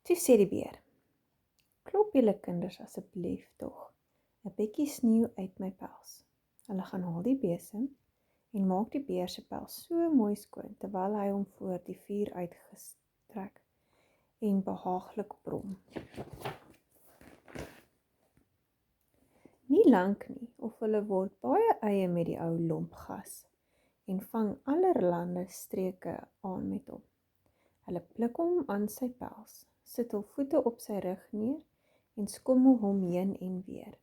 Toe sê die beer, klop julle kinders asseblief tog 'n bietjie sneeu uit my pels. Hulle gaan haal die besem en maak die beer se pels so mooi skoon, terwyl hy hom voor die vuur uitgestrek en behaaglik brom. Nie lank nie, of hulle word baie eie met die ou lompgas en vang allerlande streke aan met hom. Hulle pluk hom aan sy pels, sit hul voete op sy rug neer en skommel hom heen en weer.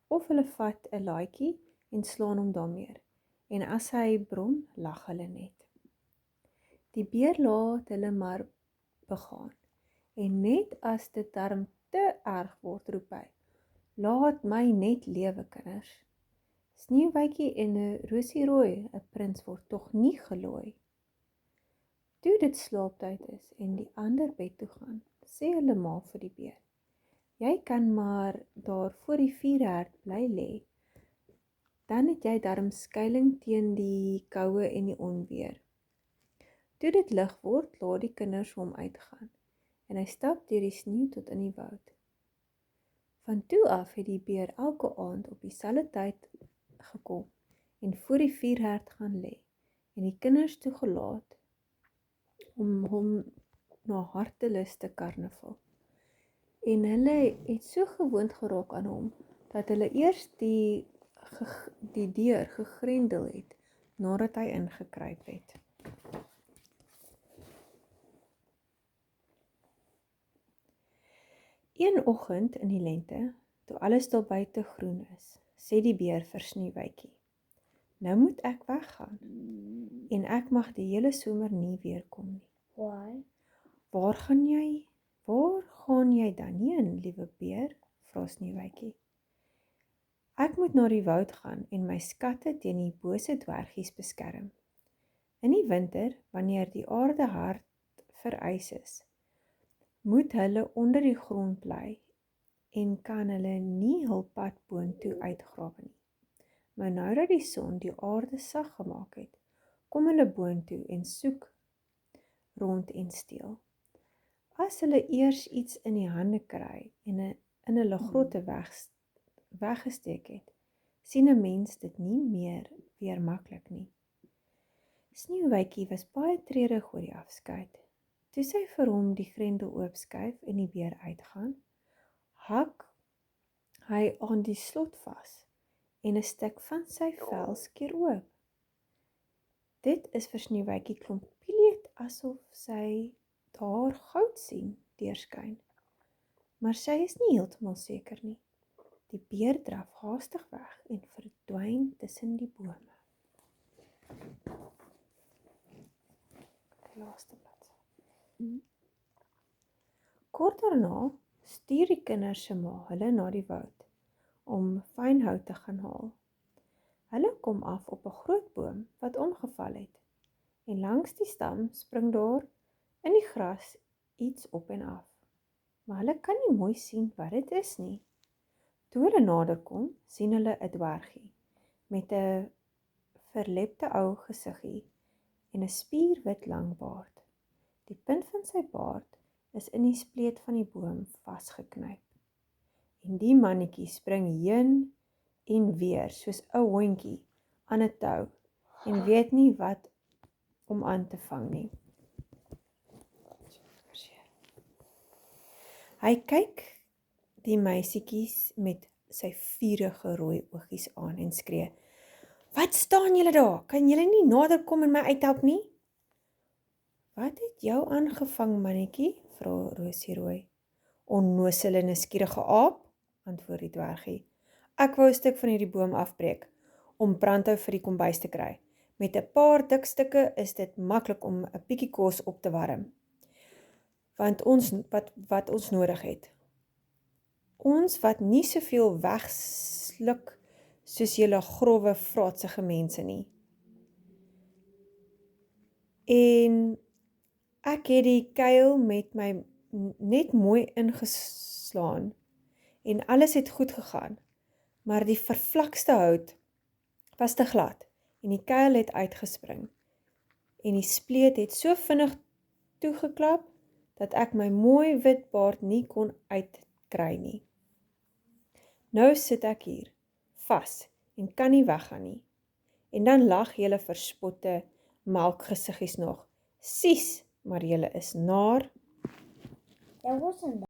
Of hulle vat 'n laaitjie en slaan hom daarmee, en as hy brom, lag hulle net. Die beer laat hulle maar begaan, en net as dit darm te erg word, roep hy, laat my net lewe, kinders. Sneeuwwitjie en 'n Rosierooi, 'n prins word tog nie gelooi. Toe dit slaaptyd is en die ander bed toe gaan, sê hulle ma vir die beer, jy kan maar daar voor die vuurherd bly lê, dan het jy darm skuiling teen die koue en die onweer. Toe dit lig word, laat die kinders hom uitgaan, en hy stap deur die sneeu tot in die woud. Van toe af het die beer elke aand op dieselfde tyd gekom en voor die vuurherd gaan lê, en die kinders toegelaat om hom na hartelus te karnaval. En hulle het so gewoond geraak aan hom, dat hulle eers die deur gegrendel het, nadat hy ingekruip het. Een oggend in die lente, toe alles daar buite groen is, sê die beer vir Sneeuwwitjie, nou moet ek weggaan, en ek mag die hele somer nie weer kom nie. Why? Waar gaan jy dan heen, liewe beer? Vra Sneeuwwitjie. Ek moet na die woud gaan en my skatte teen die bose dwergies beskerm. In die winter, wanneer die aarde hard verys is, moet hulle onder die grond bly en kan hulle nie hul pad boontoe uitgrawe nie. Maar nou dat die son die aarde sag gemaak het, kom hulle boontoe en soek rond en steel. As hulle eers iets in die hande kry en in hulle grotte weggesteek het, sien 'n mens dit nie meer weer maklik nie. Sneeuwwitjie was baie treurig oor die afskeid. Toe sy vir hom die grendel oopskuif en die beer uitgaan, hak hy aan die slot vas en 'n stuk van sy vel skeer oop. Dit is vir Sneeuwwitjie klompieleet asof sy daar goud sien deurskyn, maar sy is nie heeltemal seker nie. Die beer draf haastig weg en verdwyn tussen die bome. Die laaste bladsy. Kort daarna stuur die kinders se ma hulle na die woud om fynhout te gaan haal. Hulle kom af op 'n groot boom wat omgeval het, en langs die stam spring daar in die gras iets op en af, maar hulle kan nie mooi sien wat dit is nie. Toe hulle naderkom, sien hulle 'n dwergie met 'n verlepte ou gesiggie en 'n spierwit lang baard. Die punt van sy baard is in die spleet van die boom vasgeknyp. En die mannetjie spring heen en weer soos 'n hondjie aan 'n tou en weet nie wat om aan te vang nie. Hy kyk die meisietjies met sy vurige rooi oogies aan en skree, wat staan julle daar? Kan julle nie nader kom en my uithelp nie? Wat het jou aangevang, mannetjie? Vra Rosierooi. Onnozele nuuskierige aap, antwoord die dwergie. Ek wou 'n stuk van hierdie boom afbreek, om brandhout vir die kombuis te kry. Met 'n paar dik stukke is dit maklik om 'n bietjie kos op te warm. Want wat ons nodig het. Ons wat nie soveel wegsluk soos julle growwe, vraatsige mense nie. En ek het die kuil met my net mooi ingeslaan en alles het goed gegaan, maar die vervlakste hout was te glad en die kuil het uitgespring en die spleet het so vinnig toegeklap dat ek my mooi wit baard nie kon uitkry nie. Nou sit ek hier, vas en kan nie weggaan nie. En dan lag julle verspotte melkgesiggies nog. Sies, maar julle is naar. That wasn't